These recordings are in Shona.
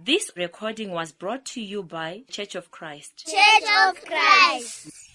This recording was brought to you by Church of Christ. Church of Christ.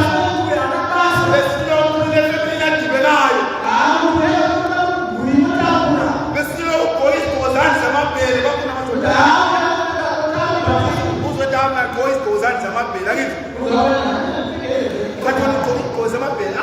Abantu igozani zamabhela kithi kathona iggoza amabhela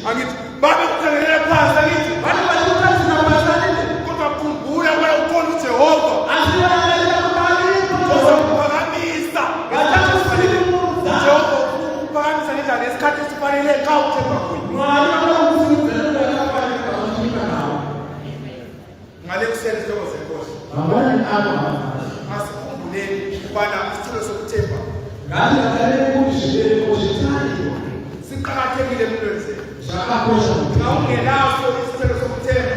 angithi babe kuthengelela phansi angithi bathi bathina bazalile kodwa khumbula wena ukhona uJehova uzokuphakamisa Jehova uphakamisa ngendlela esikhathi esifanele xa uthemba ngale kusele ihloko zenkosi asikhumbuleni ukubana isithelo sokuthemba siqakathekile empilweni zethu. Xa ungenaso isithelo sokuthemba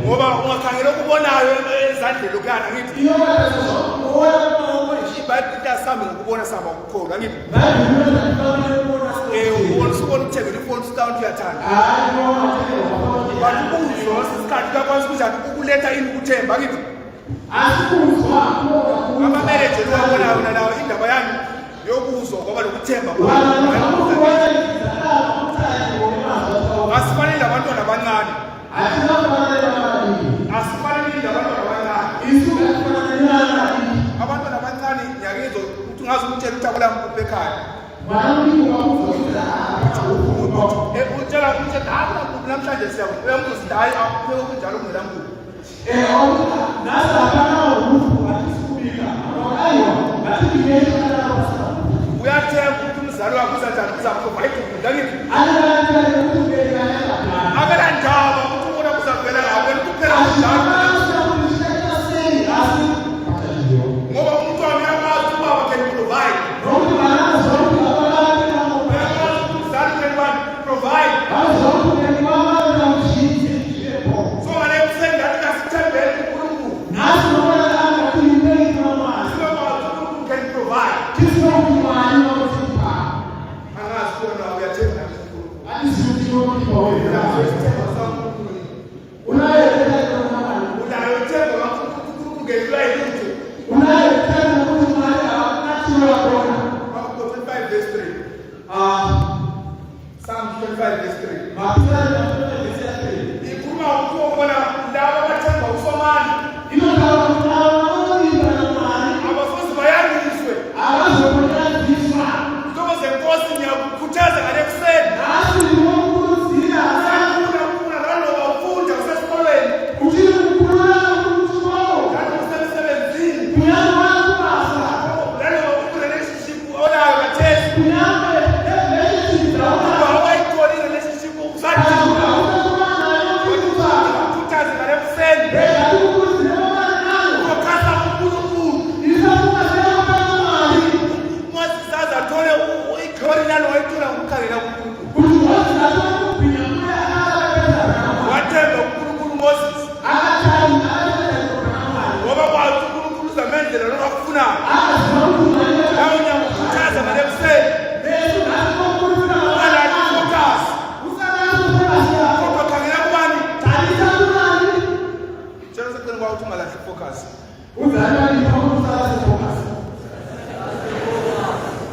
ngoba ungakhangela ukubonayo ezandleni lokuyana ngithi ibhayibheli sami ngokubona saba ukukholwa ngithi ubona usubona ukuthengela ifoni usidown uyathanda bantu uzwa isikhathi kakwazi kunjani ukuletha ini ukuthemba ngithi amameneje lowabonayo nalawo indaba yami yokuzwa ngoba lokuthemba asifanele abantwana abancane abantwana abancane nyakezo uthi ungazi umtshela utabula mkhuphe ekhaya utshela namhlanje siyakuya mntu hayi akupheka kunjalo kungela mkhulu uyathemba ukuthi umzali wakho uzanjani uzakupha ayidukunda kithi akalandaba ukuthi ubona kuzavela ngakho kuphela kunjalo ngoba umntwana uyakwazi ubaba can provide umzali can provide so ngale kuseni ngathi kasithembele uNkulunkulu can provide angazi kona uyathemba Psalm 25 verse 3. Ikhuluma ukubona laba abathemba uSomani. Abafundi bayandiswe. Njengoba zenkosi ngiyakukhuthaza ngale kuseni.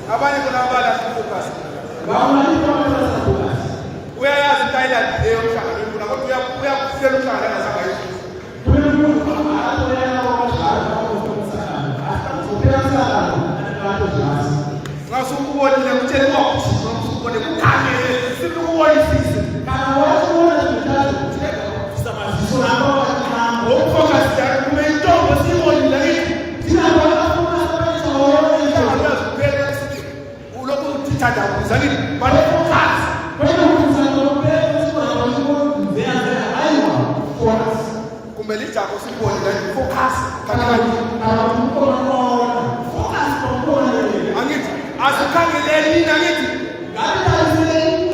Abanye kuna abala focus. Uyayazi Thailand leyo mhlanga kuna kodwa uyakufela umhlanga ngazanga yizo. Ngasukubonile kutshela ukuthi ngikubone kukhangele sikubona isisi. Kana wabona ngithatha samaziso nabo ukufocus yakho kumentombo sibonile yithi. Thina bafuna abantu uloku uthithatha uzalini banefocus. Wena uzalini ubeka sibona ukuthi uzenza hayiwa. kuona ndani focus angithi asikhangeleni angithi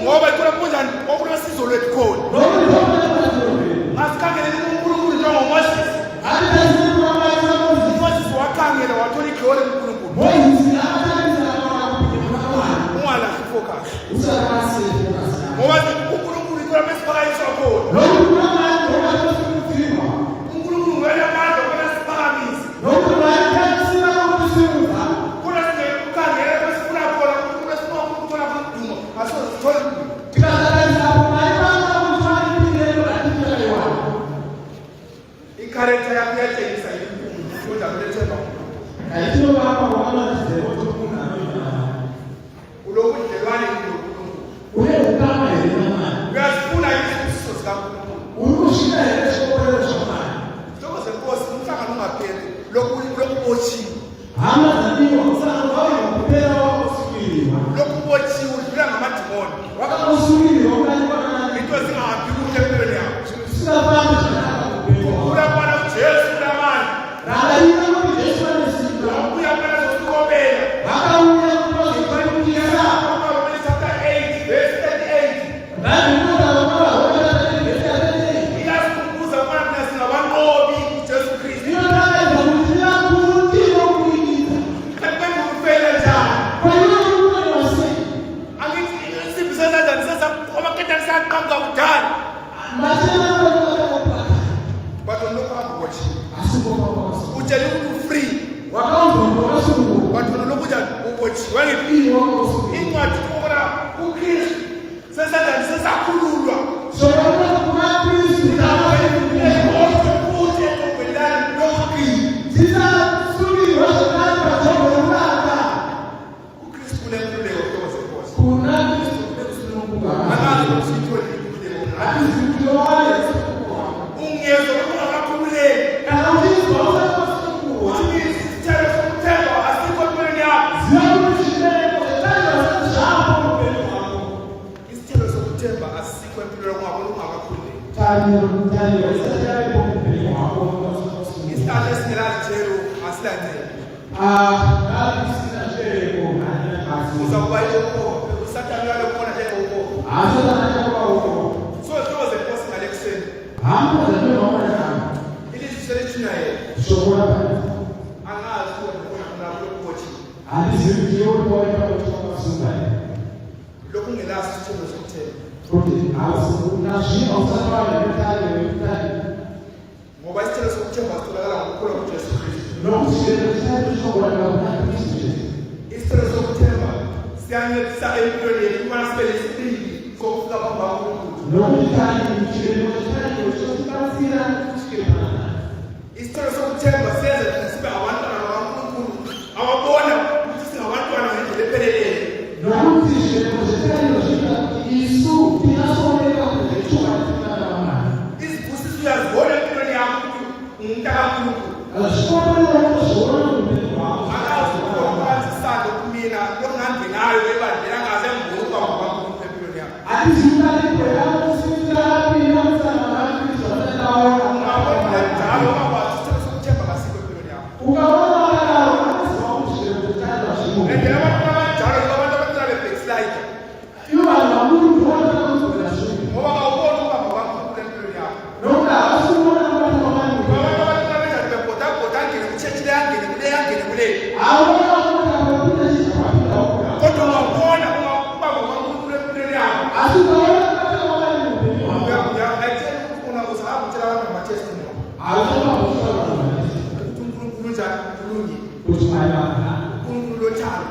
ngoba ithola kunjani okunosizo lwethu khona asikhangeleni uNkulunkulu njengoMoses Moses wakhangela wathola iglory kuNkulunkulu ungalahli focus ngoba uNkulunkulu ithola mesiphakanyiswa khona uNkulunkulu ngeke amandla bona siphakamisa character yakho iyatshengisa kodwa kulethemba ulobudlelwane uyasifuna isibusiso sikaNkulunkulu Sitoko senkosi umhlangano ungapheli lokhu botshiwe lokhu botshiwe udlula ngamadimoni into zingahambi kuhle empilweni yakho Urabona uJesu namani uya phela zokuqobela Romans chapter 8 verse 38 iyasikhumbuza ukubana thina singabanqobi uJesu Kristu kanti ufela njani angithi isiphi sezanjani sesaqoba saqhamuka kudala but lokho akuwatshi utshela ukuthi free but lokho ukuthi wangiphilo incwadi ukubona uKristu sesanjani sesakhululwa ngoba isithelo sokuthemba sitholakala ngokukhula kuJesu Kristu isithelo sokuthemba siyancedisa empilweni yethu ukubana sibe nesibindi sokufika phambi kaNkulunkulu isithelo sokuthemba siyenza thina sibe abantwana bakaNkulunkulu ababona ukuthi singabantwana ngendlela epheleleyo izibusiso uyazibona empilweni yakho umuntu akaNkulunkulu kumina lokungangenayo ebandlela angaze ngikuba ngoba empilweni yakho njalo bakwazi isithelo sokuthemba kasikho empilweni yakho ngendlela abantu abanjalo abantu abahlala be-backslide ngoba kawuboni ukuba ngokaNkulunkulu empilweni yakho kodwa ungabona ukuba ngokaNkulunkulu empilweni yakho uyayitshela ukufuna uzahamba utshela abantu ngamatestimony uNkulunkulu njani kulungile uNkulunkulu lothando